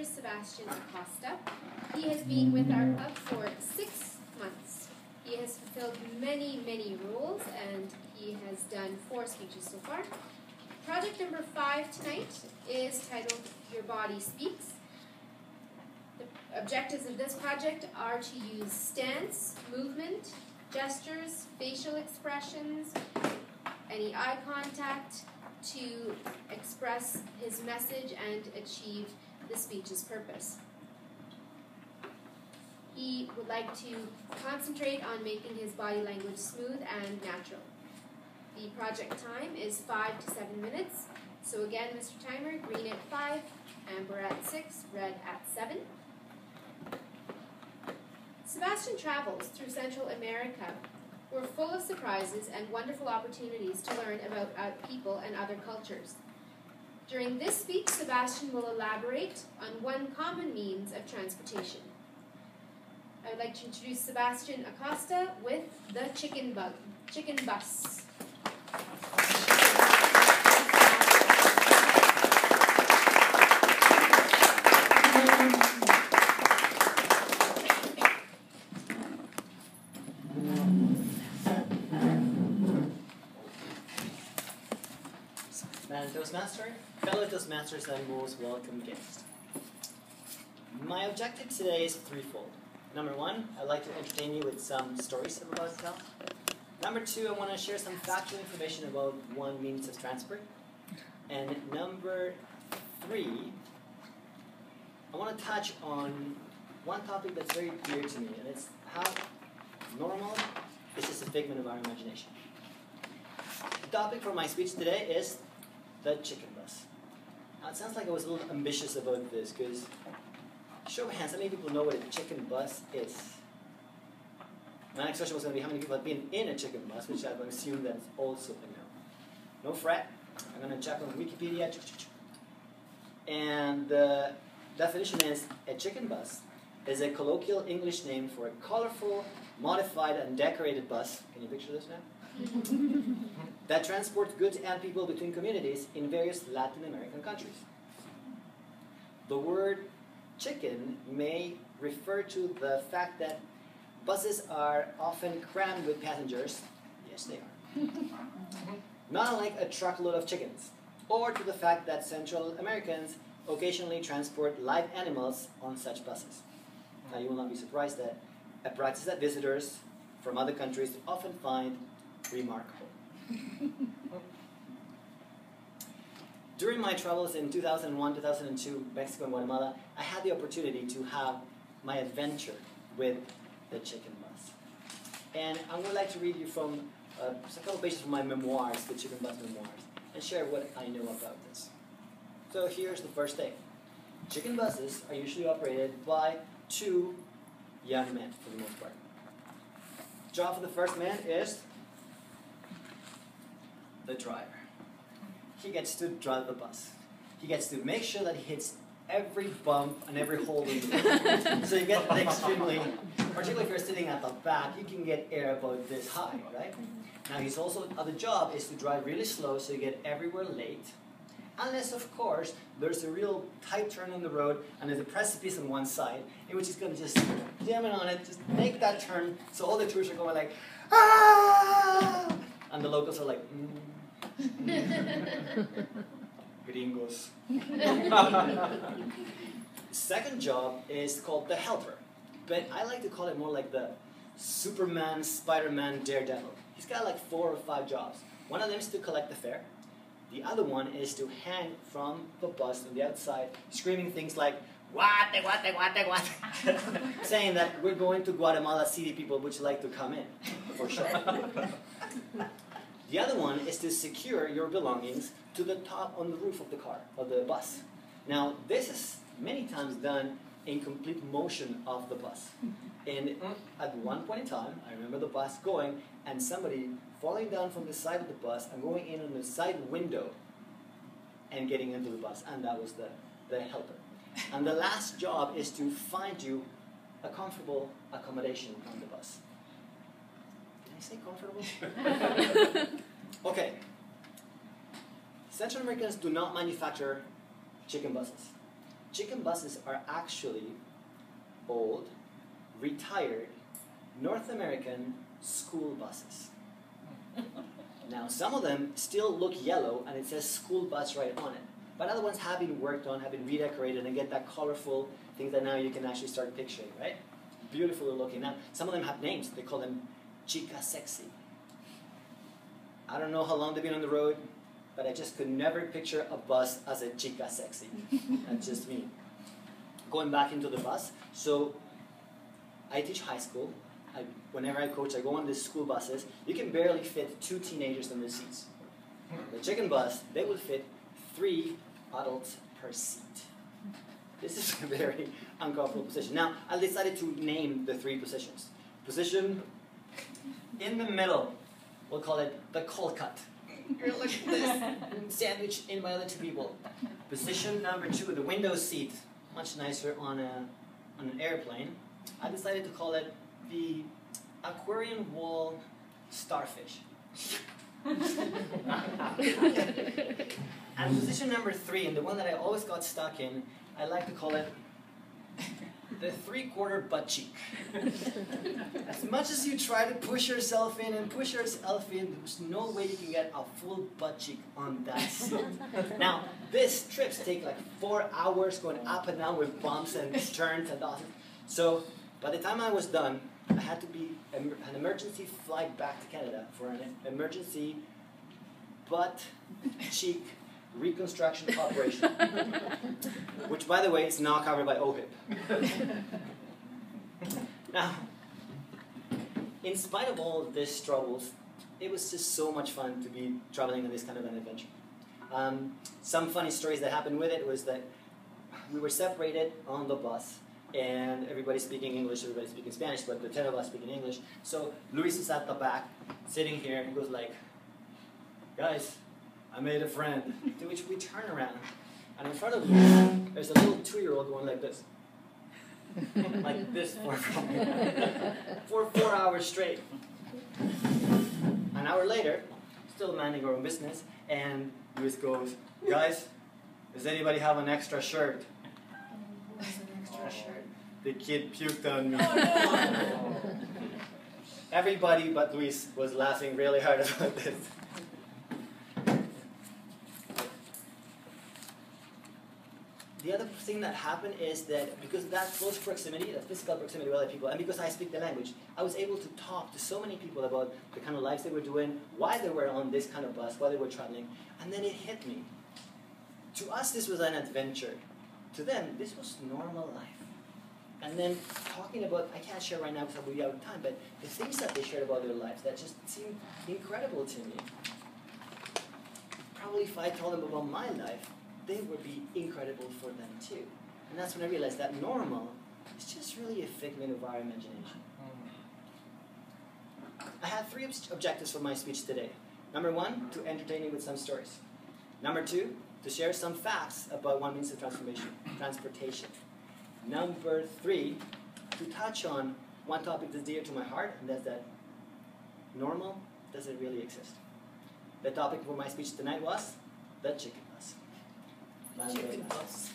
is Sebastian Acosta. He has been with our club for 6 months. He has fulfilled many, many roles, and he has done 4 speeches so far. Project number 5 tonight is titled Your Body Speaks. The objectives of this project are to use stance, movement, gestures, facial expressions, any eye contact to express his message and achieve the speech's purpose. He would like to concentrate on making his body language smooth and natural. The project time is 5 to 7 minutes. So again, Mr. Timer, green at 5, amber at 6, red at 7. Sebastian travels through Central America. We're full of surprises and wonderful opportunities to learn about people and other cultures. During this speech, Sebastian will elaborate on one common means of transportation. I would like to introduce Sebastian Acosta with the chicken bus. Toastmaster, fellow Toastmasters, and most welcome guests. My objective today is threefold. Number 1, I'd like to entertain you with some stories I'm about to tell. Number 2, I want to share some factual information about one means of transport. And number 3, I want to touch on one topic that's very dear to me, and it's how normal is just a figment of our imagination. The topic for my speech today is the chicken bus. Now it sounds like I was a little ambitious about this, because show of hands, how many people know what a chicken bus is? My next question was going to be how many people have been in a chicken bus, which I would assume that's also a no. No fret. I'm going to check on Wikipedia. And the definition is a chicken bus is a colloquial English name for a colorful, modified, and decorated bus. Can you picture this now? That transports goods and people between communities in various Latin American countries. The word chicken may refer to the fact that buses are often crammed with passengers. Yes, they are. Not unlike a truckload of chickens. Or to the fact that Central Americans occasionally transport live animals on such buses. Now you will not be surprised that a practice that visitors from other countries often find remarkable. During my travels in 2001, 2002, Mexico and Guatemala, I had the opportunity to have my adventure with the chicken bus. And I would like to read you from a couple pages from my memoirs, the chicken bus memoirs, and share what I know about this. So here's the first thing. Chicken buses are usually operated by 2 young men, for the most part. Job for the first man is the driver. He gets to drive the bus. He gets to make sure that he hits every bump and every hole in the road. So you get extremely, particularly if you're sitting at the back, you can get air about this high, right? Now his also other job is to drive really slow so you get everywhere late. Unless, of course, there's a real tight turn on the road and there's a precipice on one side, in which he's going to just jam it on it, just make that turn, so all the tourists are going like, ah! And the locals are like, Gringos. Second job is called the helper, but I like to call it more like the Superman, Spider-Man, Daredevil. He's got like 4 or 5 jobs. One of them is to collect the fare. The other one is to hang from the bus on the outside, screaming things like, what, saying that we're going to Guatemala City, people would you like to come in, for sure. The other one is to secure your belongings to the top on the roof of the car, of the bus. Now, this is many times done in complete motion of the bus. And at one point in time, I remember the bus going and somebody falling down from the side of the bus and going in on the side window and getting into the bus. And that was the helper. And the last job is to find you a comfortable accommodation on the bus. Did I say comfortable? Okay. Central Americans do not manufacture chicken buses. chicken buses are actually old, retired, North American school buses. Now, some of them still look yellow and it says school bus right on it. But other ones have been worked on, have been redecorated, and get that colorful thing that now you can actually start picturing, right? Beautiful looking. Now, some of them have names. They call them Chica Sexy. I don't know how long they've been on the road, but I just could never picture a bus as a Chica Sexy. That's just me. Going back into the bus, so I teach high school. Whenever I coach, I go on these school buses. You can barely fit 2 teenagers in the seats. The chicken bus, they will fit 3 adults per seat. This is a very uncomfortable position. Now, I decided to name the 3 positions. Position in the middle, we'll call it the cold cut. Look at this, sandwiched in by other 2 people. Position number 2, the window seat, much nicer on an airplane. I decided to call it the aquarium wall starfish. And position number 3, and the one that I always got stuck in, I like to call it the 3/4 butt cheek. As much as you try to push yourself in and push yourself in, there's no way you can get a full butt cheek on that seat. Now, these trips take like 4 hours going up and down with bumps and turns and all. So, by the time I was done, I had to be an emergency flight back to Canada for an emergency butt cheek reconstruction operation, which, by the way, is now covered by OHIP. Now, in spite of all of these troubles, it was just so much fun to be traveling on this kind of an adventure. Some funny stories that happened with it was that we were separated on the bus, and everybody speaking English, everybody speaking Spanish, but the 10 of us speaking English. So Luis is at the back, sitting here, and he goes like, "Guys, I made a friend." To which we turn around, and in front of Luis, there's a little 2-year-old going like this. Like this for 4 hours straight. An hour later, still minding our own business, and Luis goes, "Guys, does anybody have an extra shirt?" What's an extra shirt? The kid puked on me. Everybody but Luis was laughing really hard about this. The other thing that happened is that because of that close proximity, that physical proximity with other people, and because I speak the language, I was able to talk to so many people about the kind of lives they were doing, why they were on this kind of bus, why they were traveling, and then it hit me. To us, this was an adventure. To them, this was normal life. And then talking about, I can't share right now because we'll be out of time, but the things that they shared about their lives, that just seemed incredible to me. Probably if I told them about my life, they would be incredible for them too. And that's when I realized that normal is just really a figment of our imagination. I had 3 objectives for my speech today. Number 1, to entertain you with some stories. Number 2, to share some facts about one means of transportation. Number 3, to touch on one topic that's dear to my heart, and that's that normal doesn't really exist. The topic for my speech tonight was the chicken bus. Chicken bus.